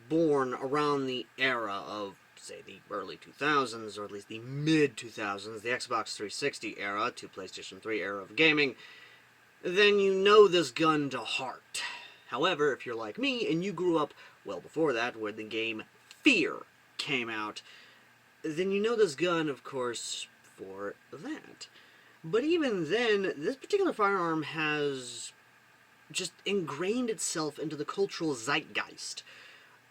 born around the era of, say, the early 2000s, or at least the mid-2000s, the Xbox 360 era to PlayStation 3 era of gaming, then you know this gun to heart. However, if you're like me, and you grew up well before that, where the game Fear came out, then you know this gun, of course, for that. But even then, this particular firearm has just ingrained itself into the cultural zeitgeist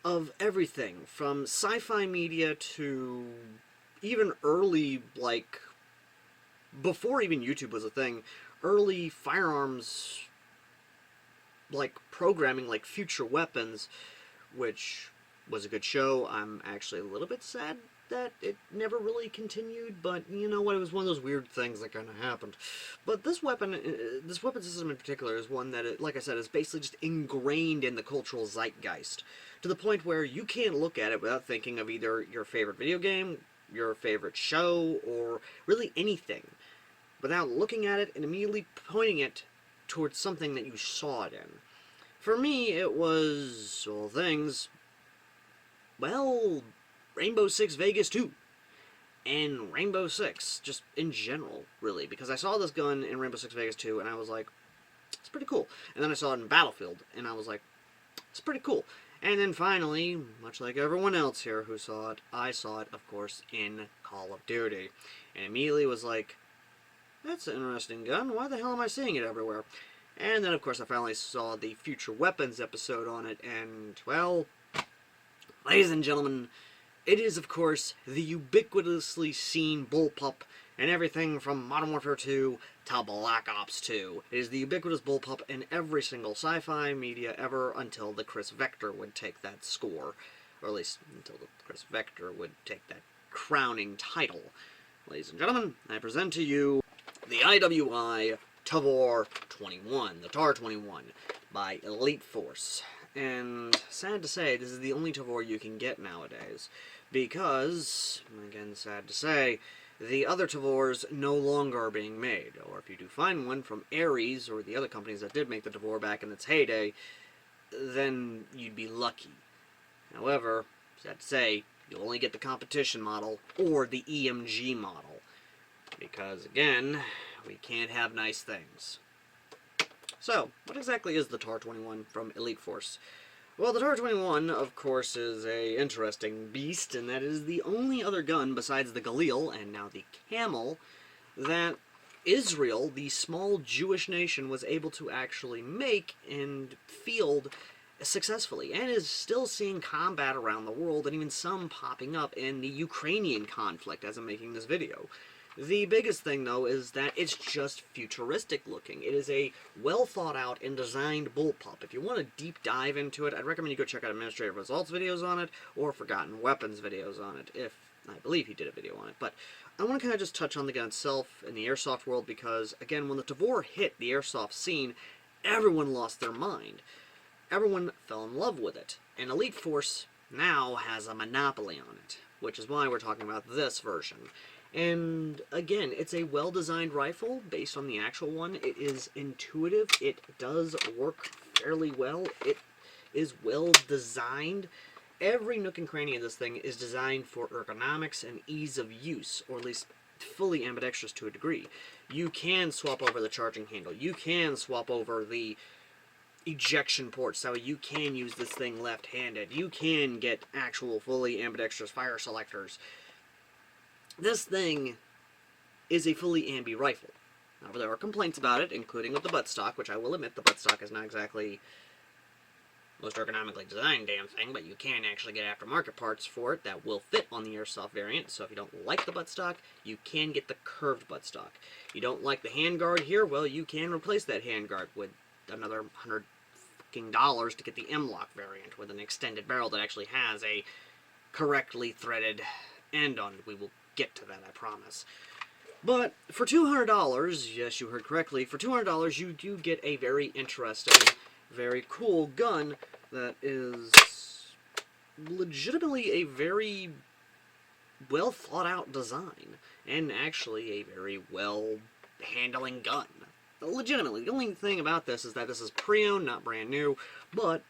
of everything, from sci-fi media to even early, like, before even YouTube was a thing, early firearms, like, programming, like Future Weapons, which was a good show. I'm actually a little bit sad that it never really continued, but you know what, it was one of those weird things that kind of happened. But this weapon system in particular is one that, like I said, is basically just ingrained in the cultural zeitgeist, to the point where you can't look at it without thinking of either your favorite video game, your favorite show, or really anything, without looking at it and immediately pointing it towards something that you saw it in. For me, it was, all things, well, Rainbow Six Vegas 2, and Rainbow Six, just in general, really, because I saw this gun in Rainbow Six Vegas 2, and I was like, it's pretty cool. And then I saw it in Battlefield, and I was like, it's pretty cool. And then finally, much like everyone else here who saw it, I saw it, of course, in Call of Duty, and immediately was like, that's an interesting gun, why the hell am I seeing it everywhere? And then, of course, I finally saw the Future Weapons episode on it, and, well, ladies and gentlemen, it is, of course, the ubiquitously seen bullpup in everything from Modern Warfare 2 to Black Ops 2. It is the ubiquitous bullpup in every single sci-fi media ever, until the Chris Vector would take that score. Or at least until the Chris Vector would take that crowning title. Ladies and gentlemen, I present to you the IWI Tavor 21, the TAR 21, by Elite Force. And sad to say, this is the only Tavor you can get nowadays, because, again, sad to say, the other Tavors no longer are being made. Or if you do find one from Ares, or the other companies that did make the Tavor back in its heyday, then you'd be lucky. However, sad to say, you'll only get the competition model, or the EMG model. Because, again, we can't have nice things. So, what exactly is the TAR 21 from Elite Force? Well, the TAR 21, of course, is a interesting beast, and that is the only other gun besides the Galil, and now the Camel, that Israel, the small Jewish nation, was able to actually make and field successfully, and is still seeing combat around the world, and even some popping up in the Ukrainian conflict as I'm making this video. The biggest thing, though, is that it's just futuristic looking. It is a well-thought-out and designed bullpup. If you want a deep dive into it, I'd recommend you go check out Administrative Results videos on it, or Forgotten Weapons videos on it, if I believe he did a video on it. But I want to kind of just touch on the gun itself in the airsoft world, because, again, when the Tavor hit the airsoft scene, everyone lost their mind. Everyone fell in love with it. And Elite Force now has a monopoly on it, which is why we're talking about this version. And, again, it's a well-designed rifle based on the actual one. It is intuitive. It does work fairly well. It is well-designed. Every nook and cranny of this thing is designed for ergonomics and ease of use, or at least fully ambidextrous to a degree. You can swap over the charging handle. You can swap over the ejection ports, so you can use this thing left-handed. You can get actual fully ambidextrous fire selectors. This thing is a fully ambi rifle. Now, there are complaints about it, including with the buttstock, which I will admit the buttstock is not exactly the most ergonomically designed damn thing, but you can actually get aftermarket parts for it that will fit on the airsoft variant, so if you don't like the buttstock, you can get the curved buttstock. You don't like the handguard here, well, you can replace that handguard with another $100 to get the M-Lock variant with an extended barrel that actually has a correctly threaded end on it. We will get to that, I promise. But for $200, yes, you heard correctly, for $200 you do get a very interesting, very cool gun that is legitimately a very well thought out design, and actually a very well handling gun. Legitimately, the only thing about this is that this is pre-owned, not brand new, but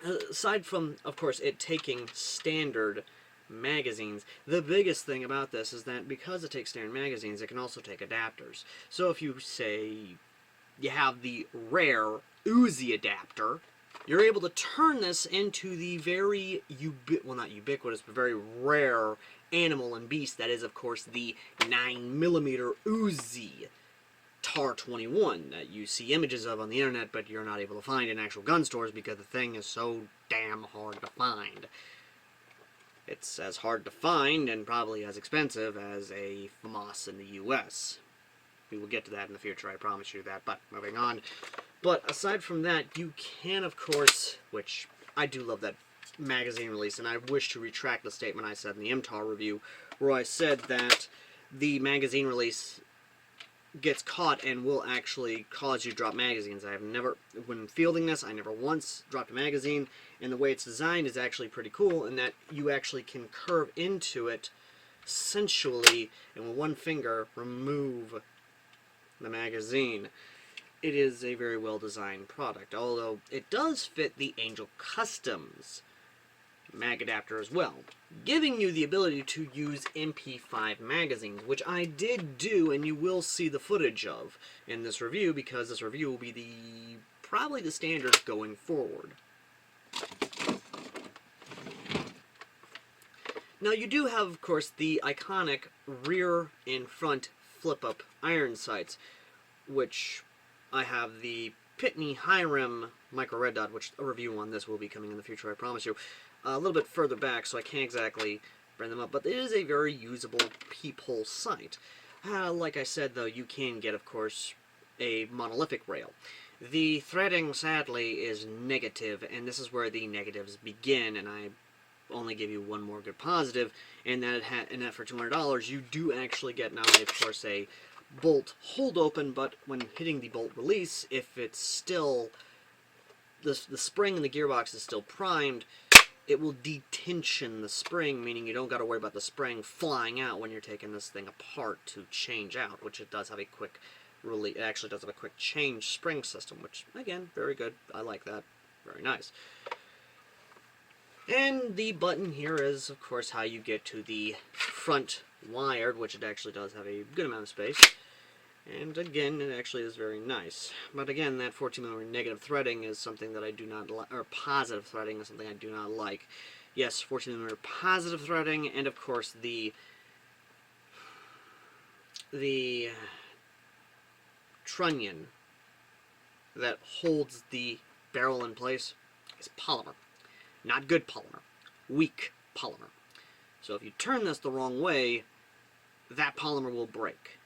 aside from, of course, it taking standard magazines, the biggest thing about this is that because it takes standard magazines, it can also take adapters. So if you say you have the rare Uzi adapter, you're able to turn this into the very, well, not ubiquitous, but very rare animal and beast that is, of course, the 9mm Uzi TAR-21 that you see images of on the internet, but you're not able to find in actual gun stores because the thing is so damn hard to find. It's as hard to find and probably as expensive as a FAMAS in the US. We will get to that in the future, I promise you that, but moving on. But aside from that, you can, of course, which I do love that magazine release, and I wish to retract the statement I said in the MTAR review, where I said that the magazine release gets caught and will actually cause you to drop magazines. I have never, when fielding this, I never once dropped a magazine, and the way it's designed is actually pretty cool in that you actually can curve into it sensually and with one finger remove the magazine. It is a very well designed product, although it does fit the Angel Customs mag adapter as well, giving you the ability to use MP5 magazines, which I did do, and you will see the footage of in this review, because this review will be probably the standard going forward. Now you do have, of course, the iconic rear and front flip-up iron sights, which I have the Pitney High Rim Micro Red Dot, which a review on this will be coming in the future, I promise you. A little bit further back, so I can't exactly bring them up, but it is a very usable peephole sight. Like I said, though, you can get, of course, a monolithic rail. The threading, sadly, is negative, and this is where the negatives begin, and I only give you one more good positive, and that for $200, you do actually get not only, of course, a bolt hold open, but when hitting the bolt release, if it's still, the spring in the gearbox is still primed, it will detension the spring, meaning you don't got to worry about the spring flying out when you're taking this thing apart to change out, which it does have a quick release. It actually does have a quick change spring system, which, again, very good. I like that. Very nice. And the button here is, of course, how you get to the front wired, which it actually does have a good amount of space. And again, it actually is very nice. But again, that 14mm negative threading is something that I do not like, or positive threading is something I do not like. Yes, 14mm positive threading, and of course the trunnion that holds the barrel in place is polymer. Not good polymer. Weak polymer. So if you turn this the wrong way, that polymer will break.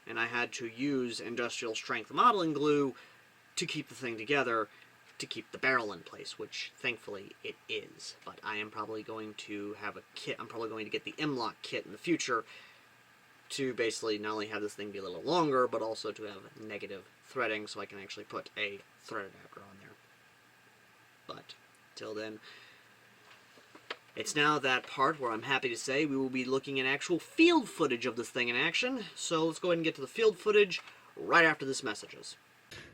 And I had to use industrial strength modeling glue to keep the thing together, to keep the barrel in place, which thankfully it is. But I am probably going to have a kit, I'm probably going to get the M-Lock kit in the future to basically not only have this thing be a little longer, but also to have negative threading so I can actually put a thread adapter on there. But till then, it's now that part where I'm happy to say we will be looking at actual field footage of this thing in action. So let's go ahead and get to the field footage right after this messages.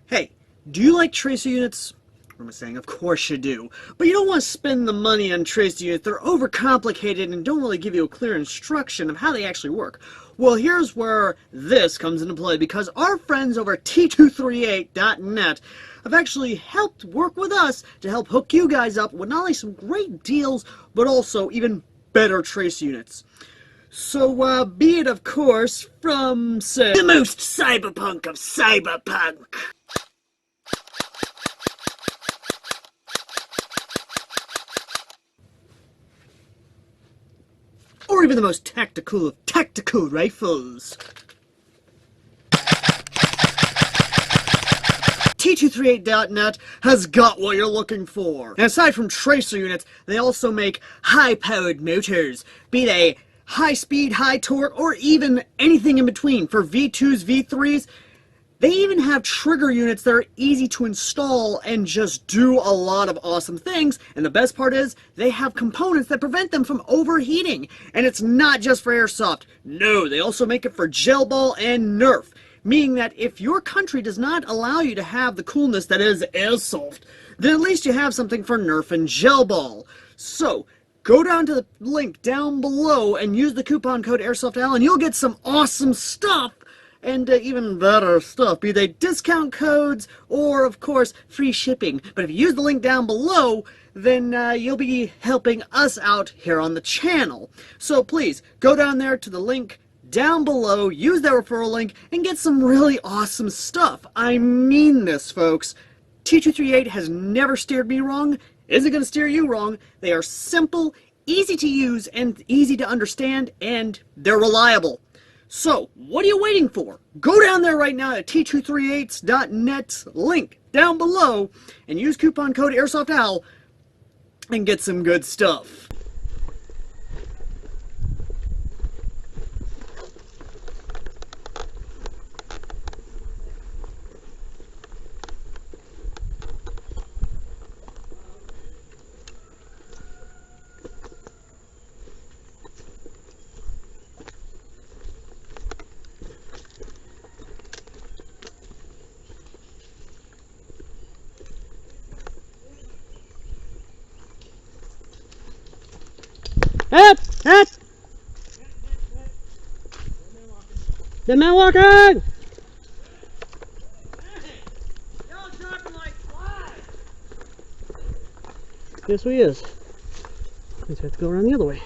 Hey, do you like tracer units? What am I saying? Of course you do. But you don't want to spend the money on tracer units. They're overcomplicated and don't really give you a clear instruction of how they actually work. Well, here's where this comes into play, because our friends over at T238.net have actually helped work with us to help hook you guys up with not only some great deals, but also even better tracer units. So, be it, of course, from, say, the most cyberpunk of cyberpunk. Or even the most tactical of tactical rifles. T238.net has got what you're looking for. And aside from tracer units, they also make high-powered motors, be they high-speed, high-torque, or even anything in between. For V2s, V3s, they even have trigger units that are easy to install and just do a lot of awesome things. And the best part is, they have components that prevent them from overheating. And it's not just for airsoft. No, they also make it for gel ball and Nerf. meaning that if your country does not allow you to have the coolness that is airsoft, then at least you have something for Nerf and Gel Ball. So, go down to the link down below and use the coupon code AirsoftAL and you'll get some awesome stuff and even better stuff, be they discount codes or, of course, free shipping. But if you use the link down below, then you'll be helping us out here on the channel. So please, go down there to the link down below, use that referral link, and get some really awesome stuff. I mean this, folks. T238 has never steered me wrong, isn't going to steer you wrong. They are simple, easy to use, and easy to understand, and they're reliable. So, what are you waiting for? Go down there right now at t238s.net, link down below, and use coupon code AirsoftAL and get some good stuff. Up! Up! The man walking! Hey! Y'all dropping like flies! Yes, we is. We just have to go around the other way.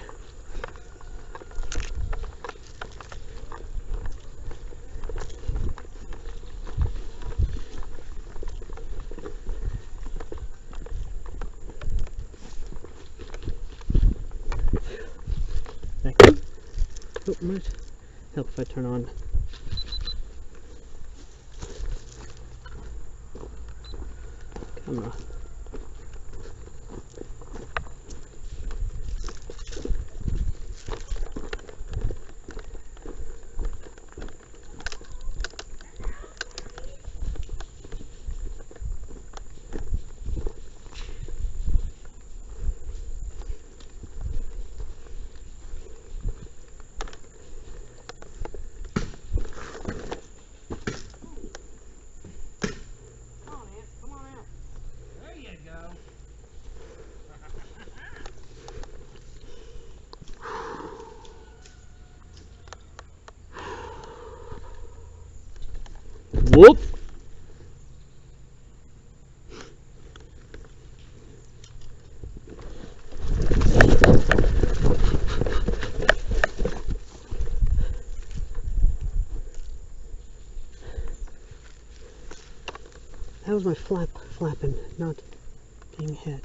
Back in. Oh, might help if I turn on. Camera. Whoop! That was my flapping, not being hit.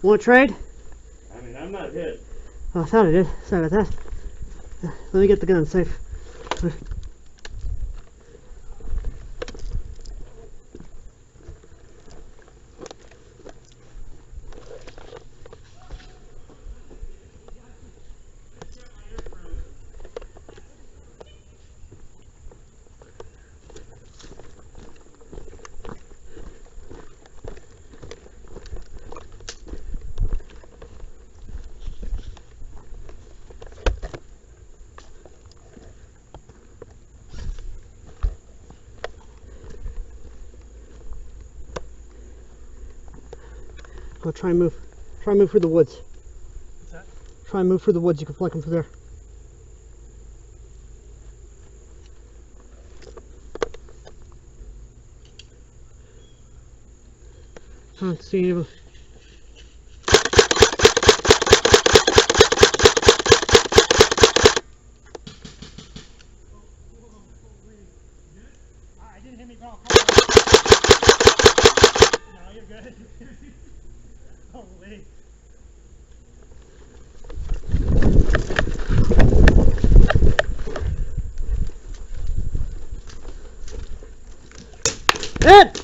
Want to trade? I mean, I'm not hit. Oh, I thought I did. Sorry about that. Let me get the gun safe. I'll try and move. Try and move through the woods. What's that? Try and move through the woods. You can flank them through there. I don't see any of them. I didn't hit me wrong. No, you're good. Holy. Ed!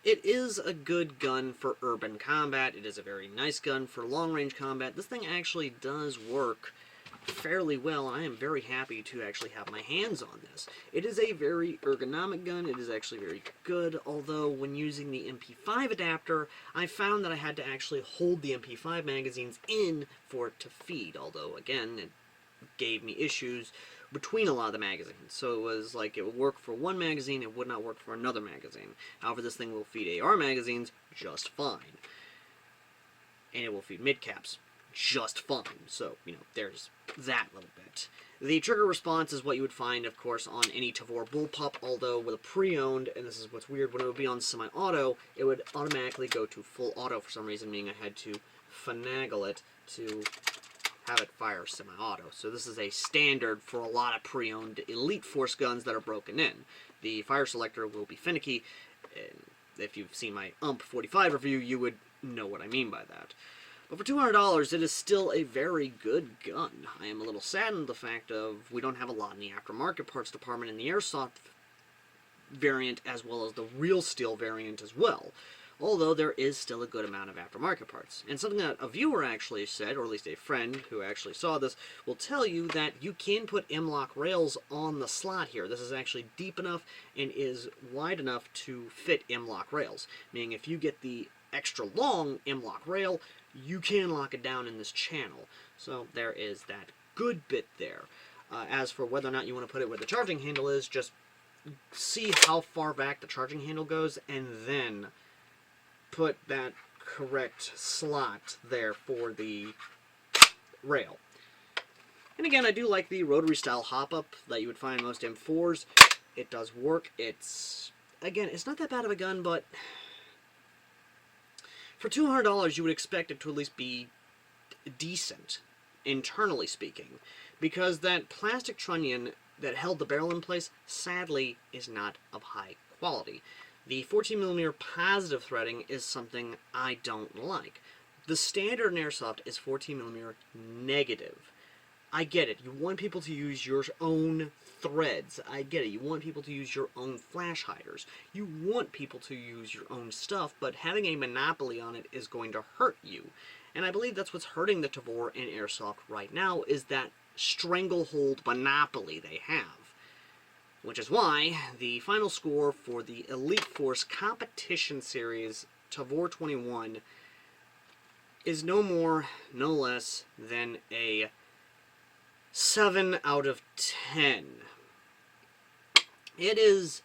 It is a good gun for urban combat. It is a very nice gun for long-range combat. This thing actually does work fairly well, and I am very happy to actually have my hands on this. It is a very ergonomic gun. It is actually very good, although when using the MP5 adapter, I found that I had to actually hold the MP5 magazines in for it to feed, although, again, it gave me issues between a lot of the magazines. So it was like it would work for one magazine, it would not work for another magazine. However, this thing will feed AR magazines just fine. And it will feed mid-caps just fine. So, you know, there's that little bit. The trigger response is what you would find, of course, on any Tavor bullpup, although with a pre-owned, and this is what's weird, when it would be on semi-auto, it would automatically go to full auto for some reason, meaning I had to finagle it to have it fire semi-auto. So this is a standard for a lot of pre-owned Elite Force guns that are broken in. The fire selector will be finicky, and if you've seen my UMP45 review, you would know what I mean by that. But for $200, it is still a very good gun. I am a little saddened the fact of we don't have a lot in the aftermarket parts department in the airsoft variant as well as the real steel variant as well. Although there is still a good amount of aftermarket parts. And something that a viewer actually said, or at least a friend who actually saw this, will tell you that you can put M-lock rails on the slot here. This is actually deep enough and is wide enough to fit M-lock rails. Meaning if you get the extra long M-lock rail, you can lock it down in this channel. So there is that good bit there. As for whether or not you want to put it where the charging handle is, just see how far back the charging handle goes and then put that correct slot there for the rail. And again, I do like the rotary style hop-up that you would find in most M4s. It does work. It's, again, it's not that bad of a gun, but for $200 you would expect it to at least be decent, internally speaking, because that plastic trunnion that held the barrel in place, sadly, is not of high quality. The 14mm positive threading is something I don't like. The standard in Airsoft is 14mm negative. I get it. You want people to use your own threads. I get it. You want people to use your own flash hiders. You want people to use your own stuff, but having a monopoly on it is going to hurt you. And I believe that's what's hurting the Tavor in Airsoft right now, is that stranglehold monopoly they have. Which is why the final score for the Elite Force Competition Series Tavor 21 is no more, no less than a 7 out of 10. It is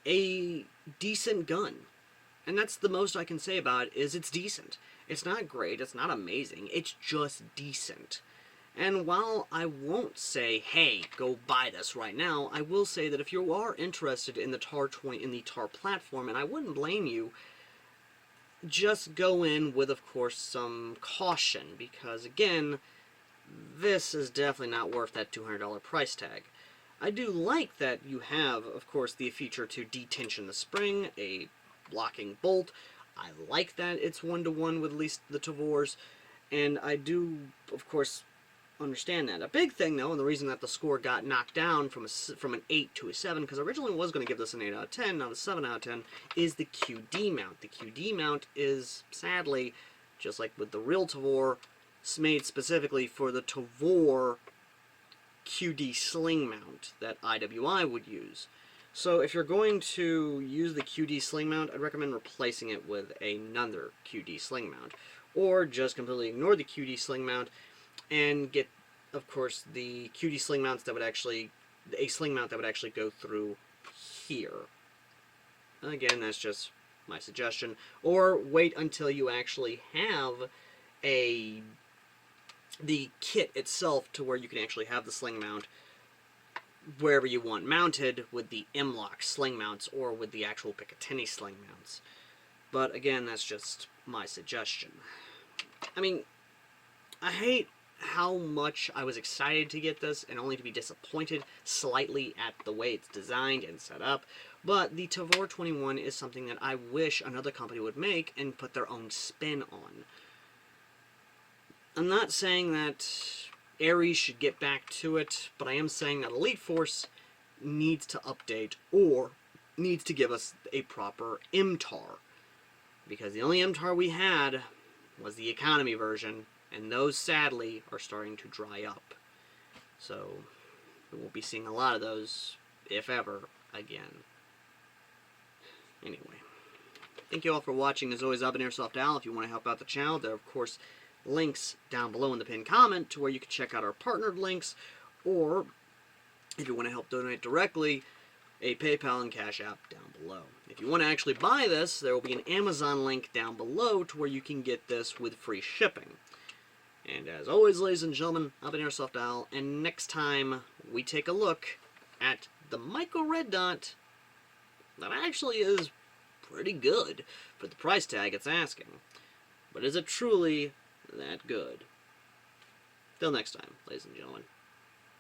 a decent gun. And that's the most I can say about it, is it's decent. It's not great, it's not amazing, it's just decent. And while I won't say, hey, go buy this right now, I will say that if you are interested in the TAR platform, and I wouldn't blame you, just go in with, of course, some caution, because again, this is definitely not worth that $200 price tag. I do like that you have, of course, the feature to detension the spring, a locking bolt. I like that it's 1-to-1 with at least the Tavors, and I do, of course, understand that. A big thing, though, and the reason that the score got knocked down from an 8 to a 7, because originally I was going to give this an 8 out of 10, not a 7 out of 10, is the QD mount. The QD mount is, sadly, just like with the real Tavor, made specifically for the Tavor QD sling mount that IWI would use. So if you're going to use the QD sling mount, I'd recommend replacing it with another QD sling mount. Or just completely ignore the QD sling mount and get, of course, the QD sling mounts that would actually, a sling mount that would actually go through here. Again, that's just my suggestion. Or wait until you actually have the kit itself to where you can actually have the sling mount wherever you want mounted with the M-Lock sling mounts or with the actual Picatinny sling mounts. But again, that's just my suggestion. I mean, I hate how much I was excited to get this and only to be disappointed slightly at the way it's designed and set up. But the Tavor 21 is something that I wish another company would make and put their own spin on. I'm not saying that Ares should get back to it, but I am saying that Elite Force needs to update or needs to give us a proper MTAR. Because the only MTAR we had was the economy version, and those, sadly, are starting to dry up. So, we won't be seeing a lot of those, if ever, again. Anyway, thank you all for watching. As always, I've been AirsoftAL. If you want to help out the channel, there are, of course, links down below in the pinned comment to where you can check out our partnered links, or if you want to help donate directly, a PayPal and Cash App down below. If you want to actually buy this, there will be an Amazon link down below to where you can get this with free shipping. And as always, ladies and gentlemen, I've been AirsoftAL, and next time we take a look at the Micro Red Dot that actually is pretty good for the price tag it's asking. But is it truly that good? Till next time, ladies and gentlemen.